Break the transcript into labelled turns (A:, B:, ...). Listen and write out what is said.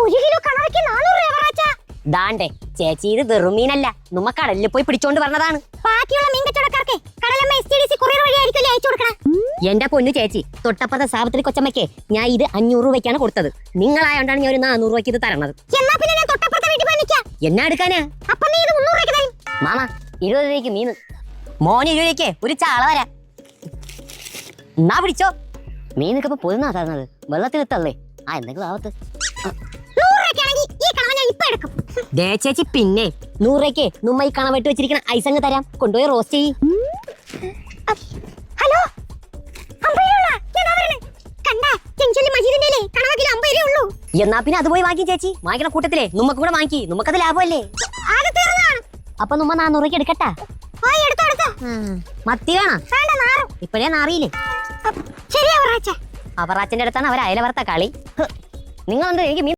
A: 1 kilo കണവയ്ക്ക് 400 രൂപ പറച്ചാ.
B: ദാണ്ടേ ചേച്ചി, ഇത് വെറും മീനല്ല, നമ്മ കടലിൽ പോയി പിടിച്ചോണ്ട് പറഞ്ഞതാണ്.
A: ബാക്കിയുള്ള മീൻ കച്ചവടക്കാർക്ക് കടലമ്മ STDC കൊറിയർ വഴിയായിരിക്കും അയച്ചു കൊടുക്കണം.
B: എന്റെ പൊന്നു ചേച്ചി, തൊട്ടപ്പുറത്തെ സാവിത്രി കൊച്ചമ്മയ്ക്ക് ഞാൻ ഇത് 500 രൂപയ്ക്കാണ് കൊടുത്തത്. നിങ്ങളായോണ്ടാണ് ഞാൻ ഒരു 400 രൂപയ്ക്ക് ഇത് തരണത്.
A: എന്നാ പിന്നെ ഞാൻ തൊട്ടപ്പുറത്തെ വീട്ടിൽ പോയി നിൽക്കാം.
B: എന്നാ എടുക്കാനാ?
A: അപ്പൊ നീ ഇത് 300 രൂപയ്ക്ക് തരും.
B: മാമ 20 രൂപയ്ക്ക് മീൻ, മോന് 20 രൂപയ്ക്ക് ഒരു ചാള വരാം. എന്നാ പിടിച്ചോ. മീനൊക്കെ ഇപ്പൊ പൊതുന്നാ തരുന്നത്, വെള്ളത്തിലിട്ടല്ലേ. എന്തെങ്കിലും ആവത്ത്.
A: 100 രൂപയ്ക്കാണെങ്കിൽ ഈ കണവ ഞാൻ ഇപ്പൊ എടുക്കും.
B: ദേ ചേച്ചി, പിന്നെ 100 രൂപയ്ക്ക് നമ്മ ഈ കണവെട്ട് വെച്ചിരിക്കണ ഐസങ്ങ് തരാം. കൊണ്ടുപോയി റോസ്റ്റ് ചെയ്യ്.
A: ഹലോ, 50 രൂപ. ഞാൻ അവരെ കണ്ടാ ചെഞ്ചൊല്ലി മജീദിന്റെ കണവ കിലോ 50 രൂപ ഉള്ളൂ.
B: എന്നാ പിന്നെ അത് പോയി വാങ്ങി ചേച്ചി. വാങ്ങിക്കണ കൂട്ടത്തിലേ നമ്മക്ക് കൂടെ വാങ്ങി, നമുക്കത് ലാഭമല്ലേ.
A: ആകെ തീർന്നതാണ്.
B: അപ്പൊ നമ്മ 400 രൂപയ്ക്ക് എടുക്കട്ടാ.
A: എടുത്തോ.
B: മത്തി വേണം. ഇപ്പഴേ നാറിയില്ലേ.
A: ശരിയാ പറച്ച.
B: അവറാച്ചന്റെ അടുത്താണ് അവർ അയല വറുത്ത കളി. നിങ്ങളെന്ത് എനിക്ക്